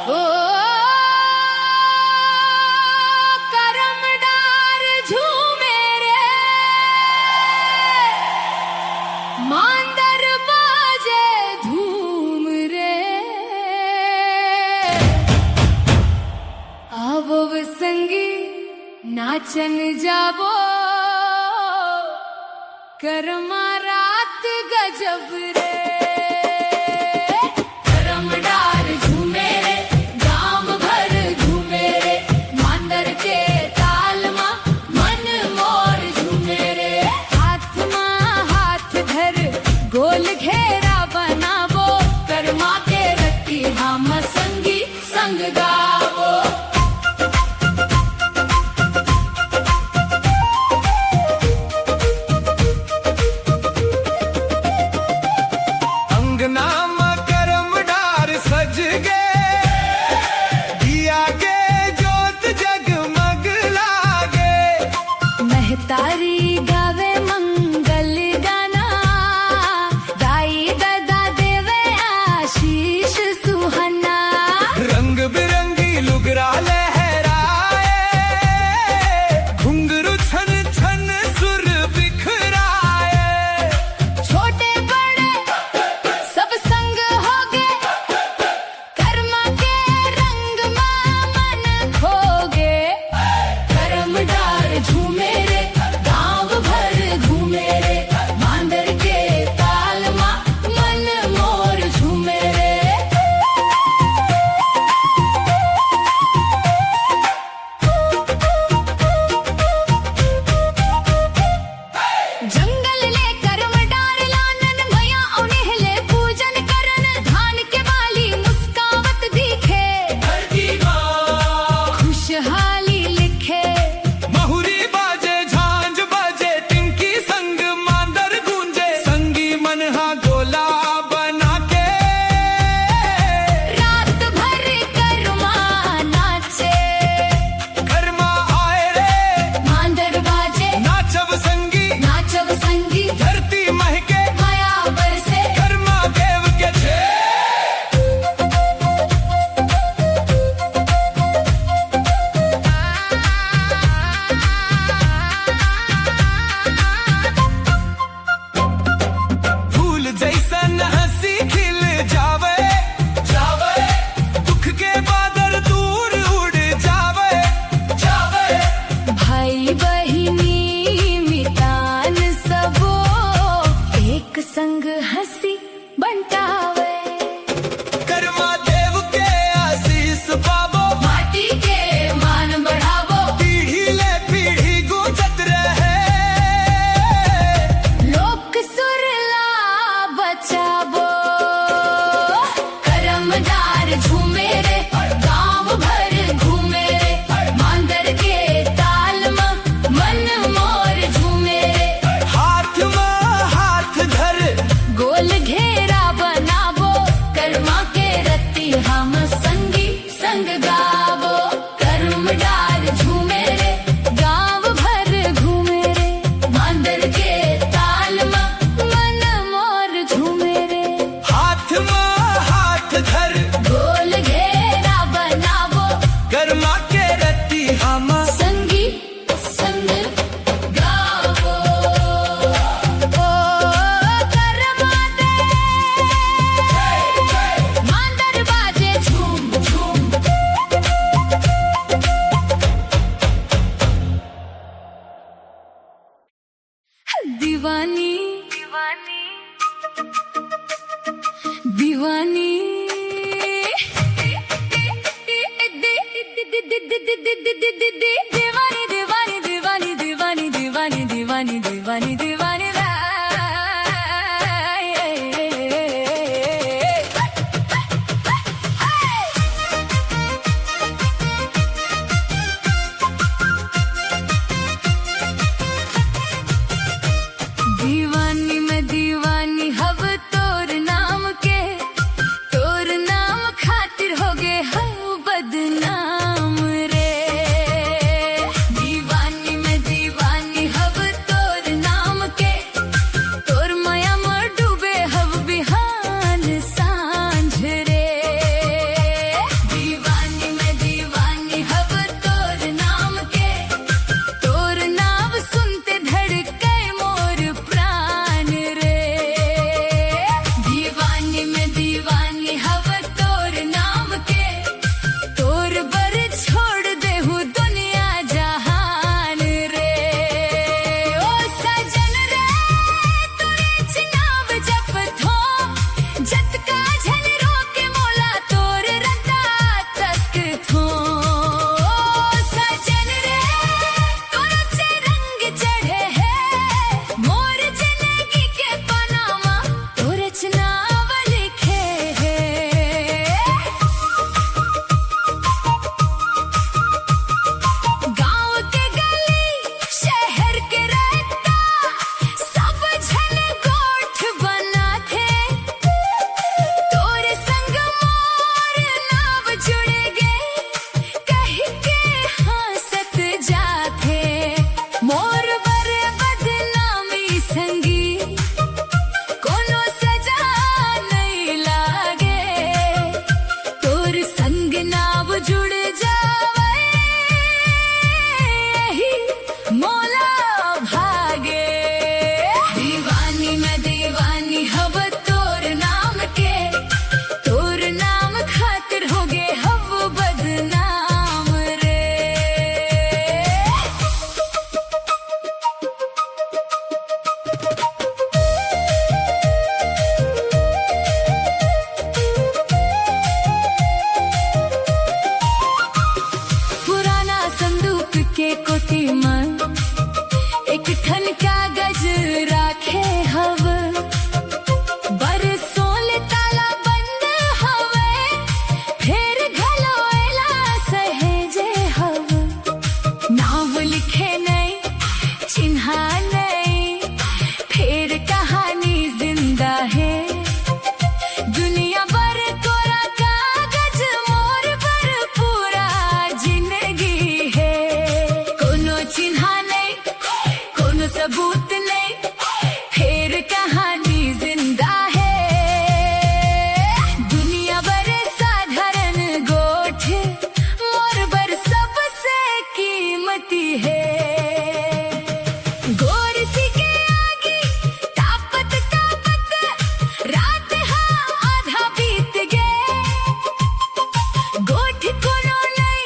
ओ करमदार झूमे रे मांदर बाजे धूम रे। आवो संगी नाचन जाबो करमा रात गजब रे। करमदार झूमे रे गाम भर झूमे रे। मांदर के ताल मा मन मोर झूमे रे। हाथ मा हाथ धर गोल घेरा बनावो करमा के रखी हम संगी संग गावो। डार झूमे रे, गाँव भर घूमे रे, मांदर के ताल में मन मोर झूमे रे। हाथ में हाथ धर गोल घेरा बनाबो, कर्मा के रत्ती हम संगी संग गावो। कर्म डार झूमे रे, गाँव भर घूमे रे, मांदर के ताल में मन मोर झूमे रे। हाथ में हाथ धर गोल घेरा बनाबो, कर्मा के रत्ती हम संगी संग गावो। ओ कर्मा दे मांदर बाजे झूम झूम। दीवानी दीवानी दीवानी दीवानी दीवानी दीवानी दीवानी दीवानी दीवानी दीवानी दीवानी में दीवानी हब तोर नाम के, तोर नाम खातिर हो गे हम बदनाम रे। दीवानी में दीवानी हब तोर नाम के, तोर माया में डूबे हब बिहान सांझ रे। दीवानी में दीवानी हब तोर नाम के, तोर नाम सुनते धड़के मोर प्राण रे। दीवानी में दीवानी हव तोर नाम के, तोर बर छोड़ देहु दुनिया जहान रे। ओ सजन रे तोरे चिनाव जपथो, जतका झन रोके मोला तोर रता तक थो। ओ सजन रे तोर चे रंग चढ़े है, मोर जिंदगी के पनामा तोर चनाव लिखे है। गाँव के गली शहर के रहता, सब झन गोठ बना थे, तोर संग मोर नाव जुड़ गए, कह के हंसत जाथे। मोर बर बदनामी संगी, कोनो सजा नहीं लागे, तोर संग नाव जुड़ जावे, यही मोला भागे। दीवानी में दीवानी हव तोर नाम के, तोर नाम खातिर हो गे हव बदनाम रे। पुराना संदूक के कोठी में एक ठन कागज राखे हव, बरसों ले ताला बंद हवे, फेर घलोएला सहेजे हव। नाव लिखे नहीं चिन्हा नहीं, फेर कहानी जिंदा है, दुनिया भर कोरा कागज मोर पर पूरा जिंदगी है। कोनो चिन्हा नहीं, कोनो सबूत नहीं, फिर कहानी जिंदा है, दुनिया भर साधारण गोठ मोर बर सबसे कीमती है। गोर सी के आगे तापत तापत रात हाँ आधा बीत गए, गोठ कोनो नहीं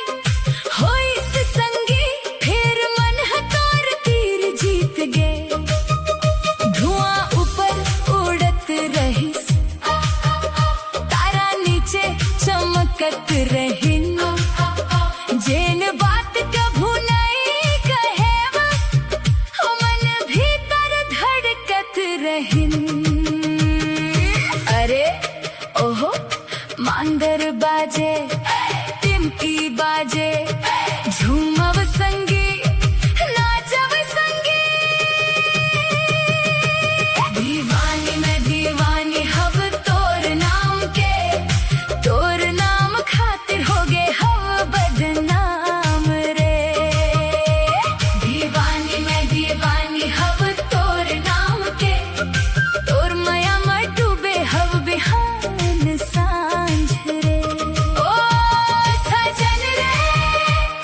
होई से संगी, फिर मन हतोर तीर जीत गए। धुआं ऊपर उड़त रहिस, तारा नीचे चमकत रहिन, जेन बात कभू नहीं कहेवा, मन भीतर धड़कत रहिन। अरे ओहो मांदर बा बाजे टिमकी बाजे झूमव संगी नाचव संगी दीवानी मैं दीवानी हव तोर नाम के तोर नाम खातिर हो गे हव बदनाम रे दीवानी मैं दीवानी हव तोर नाम के तोर माया में डूबे हव बिहान सांझ रे ओ सजन रे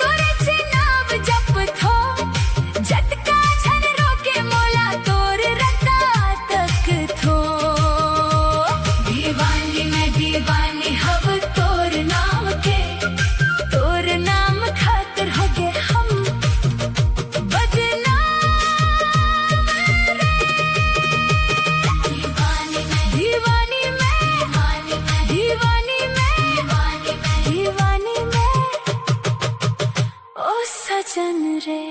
तोरे चिनाव जप थो झटका झन रोके मोला तोर रता तक थो दीवानी मैं दीवानी हव तोर नाम के तोर नाम खातिर हो गे हम बदनाम दीवानी मैं ओ सजन रे।